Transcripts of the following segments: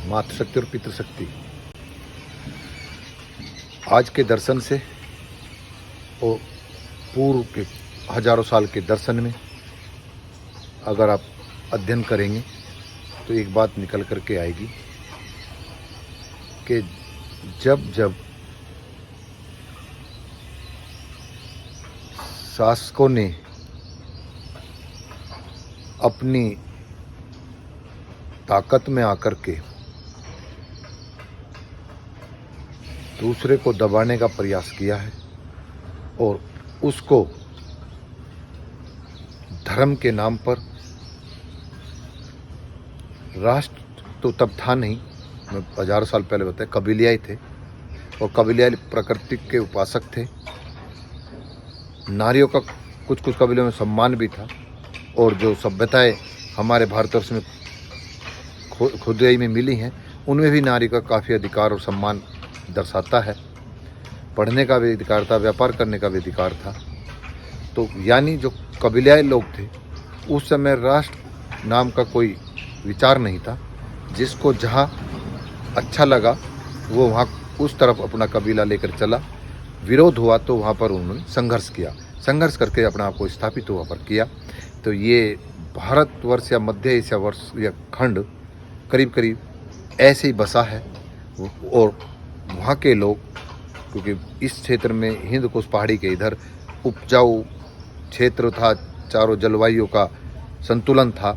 मातृशक्ति और पितृशक्ति। आज के दर्शन से और पूर्व के हजारों साल के दर्शन में अगर आप अध्ययन करेंगे तो एक बात निकल कर के आएगी कि जब जब शासकों ने अपनी ताकत में आकर के दूसरे को दबाने का प्रयास किया है और उसको धर्म के नाम पर, राष्ट्र तो तब था नहीं, मैं हजारों साल पहले बताया, कबीलियाई थे और कबीलियाई प्रकृति के उपासक थे। नारियों का कुछ कुछ कबीलों में सम्मान भी था और जो सभ्यताएं हमारे भारतवर्ष में खुदाई में मिली हैं उनमें भी नारी का काफ़ी अधिकार और सम्मान दर्शाता है। पढ़ने का भी अधिकार था, व्यापार करने का भी अधिकार था। तो यानी जो कबीलियाई लोग थे उस समय राष्ट्र नाम का कोई विचार नहीं था। जिसको जहाँ अच्छा लगा वो वहाँ उस तरफ अपना कबीला लेकर चला। विरोध हुआ तो वहाँ पर उन्होंने संघर्ष किया, संघर्ष करके अपने आप को स्थापित वहाँ पर किया। तो ये भारतवर्ष या मध्य एशिया वर्ष या खंड करीब करीब ऐसे ही बसा है। और वहाँ के लोग, क्योंकि इस क्षेत्र में हिंद कुश पहाड़ी के इधर उपजाऊ क्षेत्र था, चारों जलवायु का संतुलन था,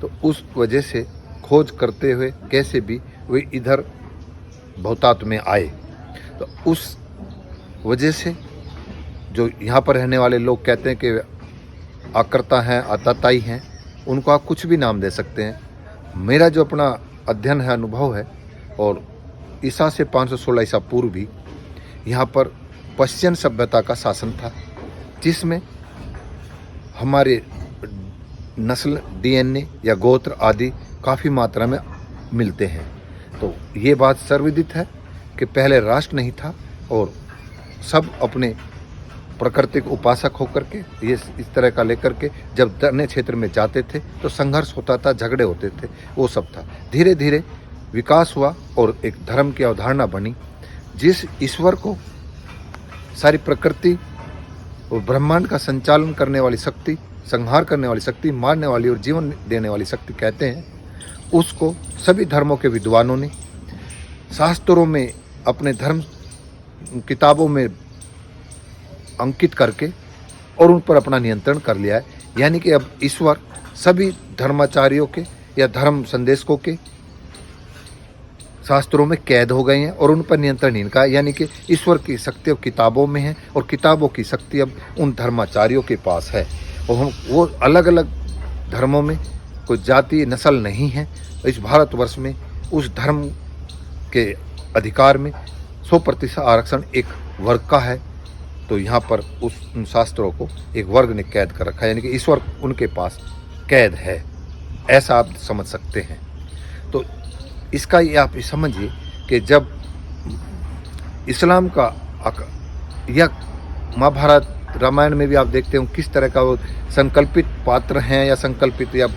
तो उस वजह से खोज करते हुए कैसे भी वे इधर बहुतात में आए। तो उस वजह से जो यहाँ पर रहने वाले लोग कहते हैं कि आकर्ता हैं, आताताई हैं, उनको आप कुछ भी नाम दे सकते हैं। मेरा जो अपना अध्ययन है, अनुभव है, और ईसा से 516 ईसा पूर्व भी यहाँ पर पश्चिम सभ्यता का शासन था, जिसमें हमारे नस्ल, डीएनए या गोत्र आदि काफ़ी मात्रा में मिलते हैं। तो ये बात सर्वविदित है कि पहले राष्ट्र नहीं था और सब अपने प्राकृतिक उपासक होकर के ये इस तरह का लेकर के जब अन्य क्षेत्र में जाते थे तो संघर्ष होता था, झगड़े होते थे, वो सब था। धीरे धीरे विकास हुआ और एक धर्म की अवधारणा बनी, जिस ईश्वर को सारी प्रकृति और ब्रह्मांड का संचालन करने वाली शक्ति, संहार करने वाली शक्ति, मारने वाली और जीवन देने वाली शक्ति कहते हैं, उसको सभी धर्मों के विद्वानों ने शास्त्रों में, अपने धर्म किताबों में अंकित करके और उन पर अपना नियंत्रण कर लिया है। यानी कि अब ईश्वर सभी धर्माचार्यों के या धर्म संदेशकों के शास्त्रों में कैद हो गए हैं और उन पर नियंत्रण इनका है। यानी कि ईश्वर की शक्ति अब किताबों में है और किताबों की शक्ति अब उन धर्माचार्यों के पास है। और हम वो अलग अलग धर्मों में कोई जाति नस्ल नहीं है। इस भारतवर्ष में उस धर्म के अधिकार में 100% आरक्षण एक वर्ग का है। तो यहाँ पर उन शास्त्रों को एक वर्ग ने कैद कर रखा है, यानी कि ईश्वर उनके पास कैद है, ऐसा आप समझ सकते हैं। तो इसका ये आप समझिए कि जब इस्लाम का या महाभारत रामायण में भी आप देखते हो किस तरह का वो संकल्पित पात्र हैं या संकल्पित या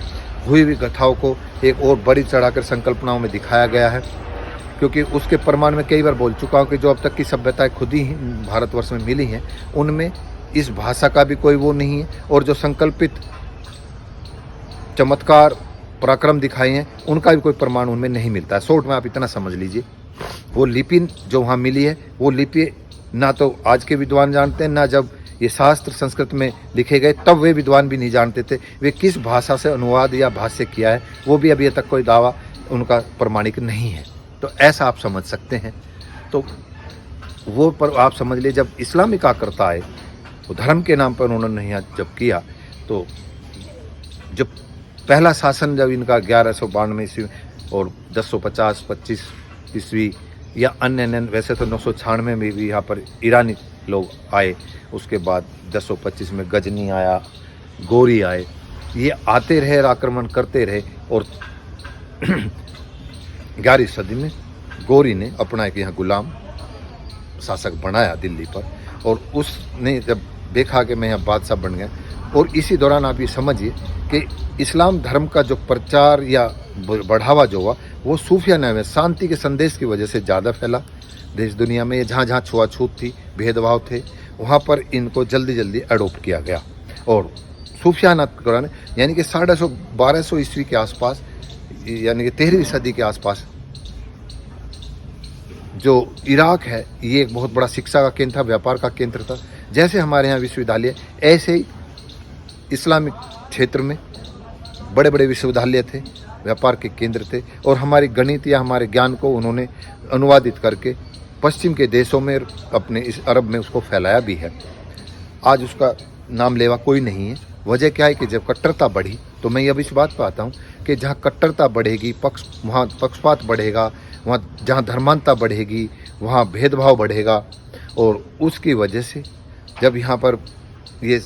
हुई हुई कथाओं को एक और बड़ी चढ़ाकर संकल्पनाओं में दिखाया गया है। क्योंकि उसके प्रमाण में कई बार बोल चुका हूँ कि जो अब तक की सभ्यताएं खुद ही भारतवर्ष में मिली हैं उनमें इस भाषा का भी कोई वो नहीं है, और जो संकल्पित चमत्कार पराक्रम दिखाए हैं उनका भी कोई प्रमाण उनमें नहीं मिलता है। शॉर्ट में आप इतना समझ लीजिए, वो लिपि जो वहाँ मिली है वो लिपि ना तो आज के विद्वान जानते हैं, ना जब ये शास्त्र संस्कृत में लिखे गए तब वे विद्वान भी नहीं जानते थे वे किस भाषा से अनुवाद या भाष्य किया है, वो भी अभी तक कोई दावा उनका प्रमाणिक नहीं है। तो ऐसा आप समझ सकते हैं। तो वो पर आप समझ लीजिए, जब इस्लामिक आकर्ता आए तो धर्म के नाम पर उन्होंने यहाँ जब किया, तो जब पहला शासन जब इनका 1192 ईस्वी और 1050-25 ईस्वी या अन्य वैसे तो 996 में भी यहाँ पर ईरानी लोग आए, उसके बाद 1025 में गजनी आया, गोरी आए, ये आते रहे, आक्रमण करते रहे। और 11वीं सदी में गोरी ने अपना एक यहाँ गुलाम शासक बनाया दिल्ली पर, और उसने जब देखा कि मैं यहाँ बादशाह बन गया, और इसी दौरान आप ये समझिए कि इस्लाम धर्म का जो प्रचार या बढ़ावा जो हुआ वो सूफियाना में शांति के संदेश की वजह से ज़्यादा फैला देश दुनिया में। जहाँ जहाँ छुआछूत थी, भेदभाव थे, वहाँ पर इनको जल्दी जल्दी अडोप्ट किया गया। और सूफियाना कुरान यानी कि 1250 ईस्वी के आसपास, यानी कि 13वीं सदी के आसपास जो इराक है ये एक बहुत बड़ा शिक्षा का केंद्र था, व्यापार का केंद्र था। जैसे हमारे यहाँ विश्वविद्यालय, ऐसे ही इस्लामिक क्षेत्र में बड़े बड़े विश्वविद्यालय थे, व्यापार के केंद्र थे। और हमारी गणित या हमारे ज्ञान को उन्होंने अनुवादित करके पश्चिम के देशों में, अपने इस अरब में उसको फैलाया भी है। आज उसका नाम लेवा कोई नहीं है। वजह क्या है कि जब कट्टरता बढ़ी, तो मैं अब इस बात पर आता हूँ कि जहाँ कट्टरता बढ़ेगी, वहाँ पक्षपात बढ़ेगा, वहाँ जहाँ धर्मांधता बढ़ेगी वहाँ भेदभाव बढ़ेगा। और उसकी वजह से जब यहाँ पर ये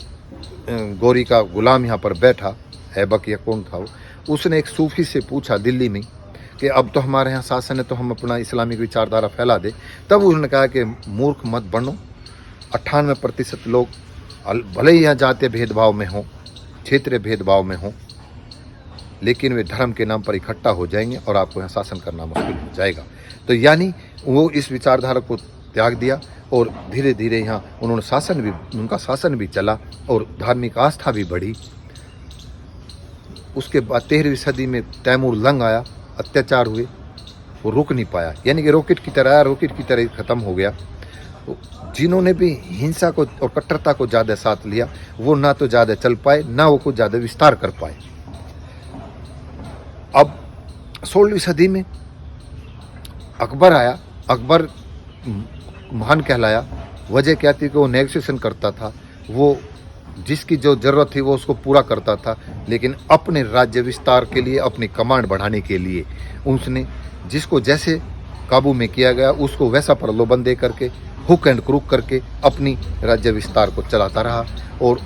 गोरी का गुलाम यहाँ पर बैठा, ऐबक या कौन था वो, उसने एक सूफी से पूछा दिल्ली में कि अब तो हमारे यहाँ शासन है तो हम अपना इस्लामिक विचारधारा फैला दे। तब उन्होंने कहा कि मूर्ख मत बनो। 98% लोग भले ही यहाँ जातीय भेदभाव में हों, क्षेत्रीय भेदभाव में हों, लेकिन वे धर्म के नाम पर इकट्ठा हो जाएंगे और आपको यहाँ शासन करना मुश्किल हो जाएगा। तो यानी वो इस विचारधारा को त्याग दिया और धीरे धीरे यहाँ उनका शासन भी चला और धार्मिक आस्था भी बढ़ी। उसके बाद 13वीं सदी में तैमूर लंग आया, अत्याचार हुए, वो रुक नहीं पाया, यानी कि रॉकेट की तरह आया, रॉकेट की तरह ख़त्म हो गया। तो जिन्होंने भी हिंसा को और कट्टरता को ज़्यादा साथ लिया, वो ना तो ज़्यादा चल पाए, ना वो कुछ ज़्यादा विस्तार कर पाए। अब 16वीं सदी में अकबर आया। अकबर महान कहलाया। वजह क्या थी कि वो नेगोशिएशन करता था, वो जिसकी जो ज़रूरत थी वो उसको पूरा करता था, लेकिन अपने राज्य विस्तार के लिए, अपनी कमांड बढ़ाने के लिए उसने जिसको जैसे काबू में किया गया उसको वैसा प्रलोभन दे करके, हुक एंड क्रूक करके अपनी राज्य विस्तार को चलाता रहा। और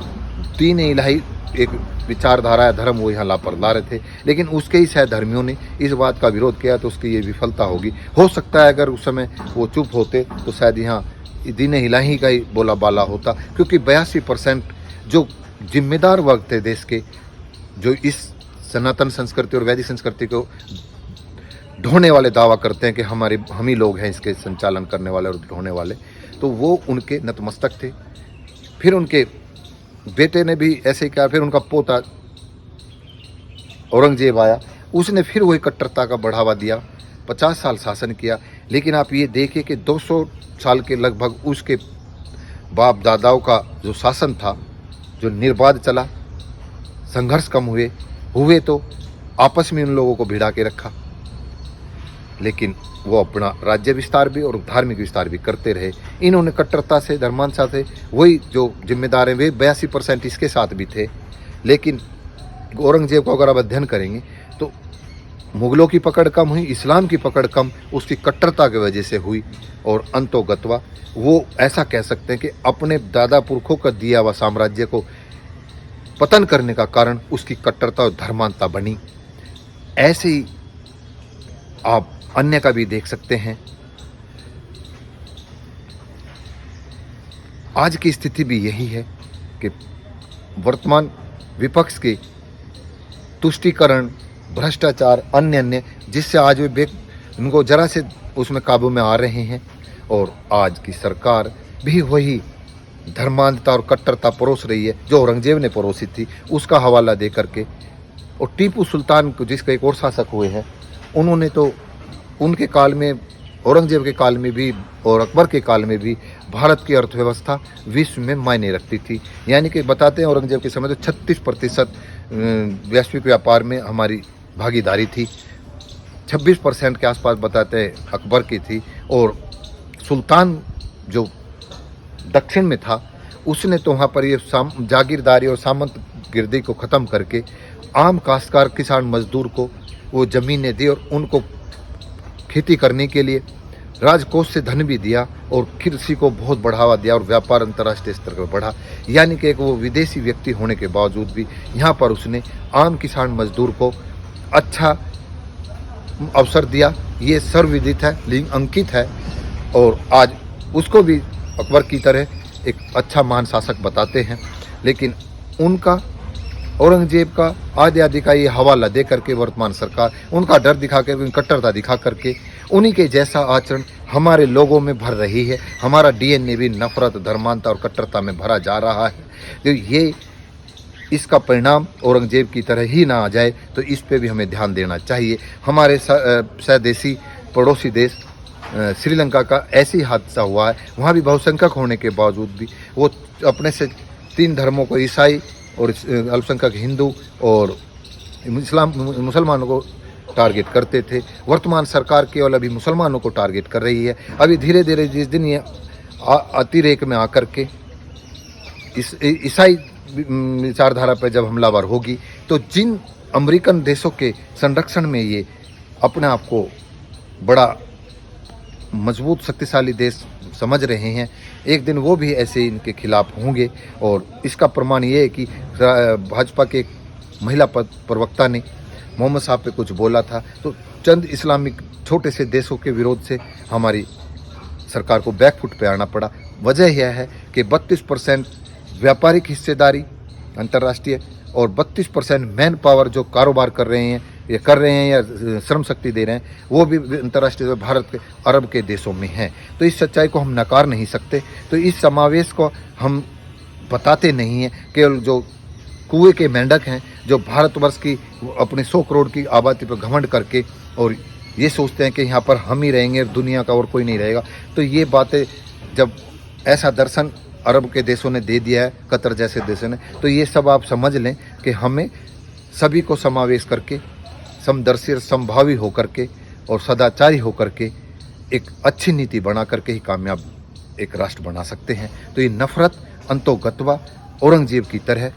दीन इलाही एक विचारधारा या धर्म वो यहाँ ला रहे थे, लेकिन उसके ही सहधर्मियों ने इस बात का विरोध किया तो उसकी ये विफलता होगी। हो सकता है अगर उस समय वो चुप होते तो शायद यहाँ दीन इलाही का ही बोला बाला होता, क्योंकि 82% जो जिम्मेदार वर्ग थे देश के, जो इस सनातन संस्कृति और वैदिक संस्कृति को ढोने वाले दावा करते हैं कि हम ही लोग हैं इसके संचालन करने वाले और ढोने वाले, तो वो उनके नतमस्तक थे। फिर उनके बेटे ने भी ऐसे ही किया। फिर उनका पोता औरंगजेब आया, उसने फिर वही कट्टरता का बढ़ावा दिया, 50 साल शासन किया। लेकिन आप ये देखिए कि 200 साल के लगभग उसके बाप दादाओं का जो शासन था, जो निर्बाध चला, संघर्ष कम हुए तो आपस में उन लोगों को भिड़ा के रखा, लेकिन वो अपना राज्य विस्तार भी और धार्मिक विस्तार भी करते रहे। इन्होंने कट्टरता से, धर्मांधता से, वही जो जिम्मेदार हैं वे 82% इसके साथ भी थे। लेकिन औरंगजेब को अगर आप अध्ययन करेंगे तो मुगलों की पकड़ कम हुई, इस्लाम की पकड़ कम उसकी कट्टरता की वजह से हुई। और अंतोगत्वा वो ऐसा कह सकते हैं कि अपने दादा पुरखों का दिया हुआ साम्राज्य को पतन करने का कारण उसकी कट्टरता और धर्मांधता बनी। ऐसे ही आप अन्य का भी देख सकते हैं। आज की स्थिति भी यही है कि वर्तमान विपक्ष के तुष्टीकरण, भ्रष्टाचार, अन्य जिससे आज वे उनको जरा से उसमें काबू में आ रहे हैं। और आज की सरकार भी वही धर्मांधता और कट्टरता परोस रही है जो औरंगजेब ने परोसी थी, उसका हवाला दे करके। और टीपू सुल्तान को, जिसके एक और शासक हुए हैं, उन्होंने तो उनके काल में, औरंगजेब के काल में भी और अकबर के काल में भी भारत की अर्थव्यवस्था विश्व में मायने रखती थी। यानी कि बताते हैं औरंगजेब के समय तो 36% वैश्विक व्यापार में हमारी भागीदारी थी, 26% के आसपास बताते हैं अकबर की थी। और सुल्तान जो दक्षिण में था उसने तो वहाँ पर ये जागीरदारी और सामंत गिरदी को ख़त्म करके आम काश्तकार किसान मजदूर को वो ज़मीनें दी और उनको खेती करने के लिए राजकोष से धन भी दिया और कृषि को बहुत बढ़ावा दिया और व्यापार अंतर्राष्ट्रीय स्तर पर बढ़ा। यानी कि एक वो विदेशी व्यक्ति होने के बावजूद भी यहाँ पर उसने आम किसान मजदूर को अच्छा अवसर दिया। ये सर्वविदित है, लिंग अंकित है। और आज उसको भी अकबर की तरह एक अच्छा महान शासक बताते हैं। लेकिन उनका औरंगजेब का आदि आदि का ये हवाला दे करके वर्तमान सरकार उनका डर दिखा कर, उनकी कट्टरता दिखा करके उन्हीं के जैसा आचरण हमारे लोगों में भर रही है। हमारा डीएनए भी नफरत, धर्मांता और कट्टरता में भरा जा रहा है। तो ये इसका परिणाम औरंगजेब की तरह ही ना आ जाए, तो इस पे भी हमें ध्यान देना चाहिए। हमारे स्वदेशी पड़ोसी देश श्रीलंका का ऐसी हादसा हुआ है, वहाँ भी बहुसंख्यक होने के बावजूद भी वो अपने से 3 धर्मों को, ईसाई और अल्पसंख्यक हिंदू और मुसलमानों को टारगेट करते थे। वर्तमान सरकार केवल अभी मुसलमानों को टारगेट कर रही है। अभी धीरे धीरे जिस दिन ये अतिरेक में आकर के इस ईसाई विचारधारा पर जब हमलावर होगी, तो जिन अमेरिकन देशों के संरक्षण में ये अपने आप को बड़ा मजबूत शक्तिशाली देश समझ रहे हैं, एक दिन वो भी ऐसे इनके खिलाफ होंगे। और इसका प्रमाण ये है कि भाजपा के एक महिला प्रवक्ता ने मोहम्मद साहब पे कुछ बोला था, तो चंद इस्लामिक छोटे से देशों के विरोध से हमारी सरकार को बैकफुट पे आना पड़ा। वजह यह है कि 32% व्यापारिक हिस्सेदारी अंतर्राष्ट्रीय और 32% मैन पावर जो कारोबार कर रहे हैं या श्रम शक्ति दे रहे हैं, वो भी अंतर्राष्ट्रीय भारत के अरब के देशों में हैं। तो इस सच्चाई को हम नकार नहीं सकते। तो इस समावेश को हम बताते नहीं हैं। केवल जो कुएं के मेंढक हैं, जो भारतवर्ष की अपने 100 करोड़ की आबादी पर घमंड करके और ये सोचते हैं कि यहाँ पर हम ही रहेंगे, दुनिया का और कोई नहीं रहेगा, तो ये बातें, जब ऐसा दर्शन अरब के देशों ने दे दिया है, कतर जैसे देशों ने, तो ये सब आप समझ लें कि हमें सभी को समावेश करके, समदर्शी और समभावी होकर के और सदाचारी होकर के एक अच्छी नीति बना करके ही कामयाब एक राष्ट्र बना सकते हैं। तो ये नफरत अंतोगत्वा औरंगजेब की तरह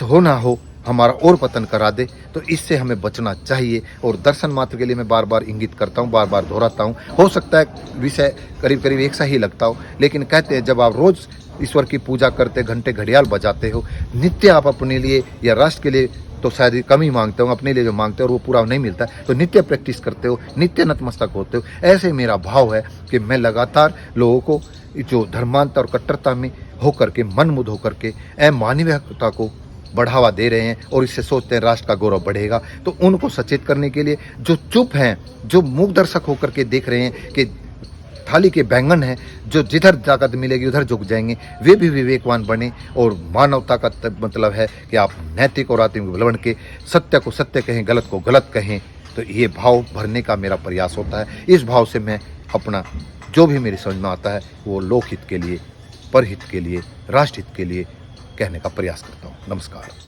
हो ना हो, हमारा और पतन करा दे, तो इससे हमें बचना चाहिए। और दर्शन मात्र के लिए मैं बार बार इंगित करता हूँ, बार बार दोहराता हूँ। हो सकता है विषय करीब करीब एक सा ही लगता हो, लेकिन कहते हैं जब आप रोज़ ईश्वर की पूजा करते, घंटे घड़ियाल बजाते हो, नित्य आप अपने लिए या राष्ट्र के लिए तो शायद कम ही मांगते हो, अपने लिए जो मांगते हो और वो पूरा नहीं मिलता है, तो नित्य प्रैक्टिस करते हो, नित्य नतमस्तक होते हो। ऐसे मेरा भाव है कि मैं लगातार लोगों को जो धर्मांतर और कट्टरता में होकर के, मनमुग्ध होकर के अमानवीयता को बढ़ावा दे रहे हैं और इससे सोचते हैं राष्ट्र का गौरव बढ़ेगा, तो उनको सचेत करने के लिए जो चुप हैं, जो मूक दर्शक होकर के देख रहे हैं कि थाली के बैंगन हैं, जो जिधर ताकत मिलेगी उधर झुक जाएंगे, वे भी विवेकवान बने। और मानवता का मतलब है कि आप नैतिक और आत्मिक बन के सत्य को सत्य कहें, गलत को गलत कहें। तो ये भाव भरने का मेरा प्रयास होता है। इस भाव से मैं अपना जो भी मेरी समझ में आता है वो लोकहित के लिए, परहित के लिए, राष्ट्रहित के लिए कहने का प्रयास करता हूँ। नमस्कार।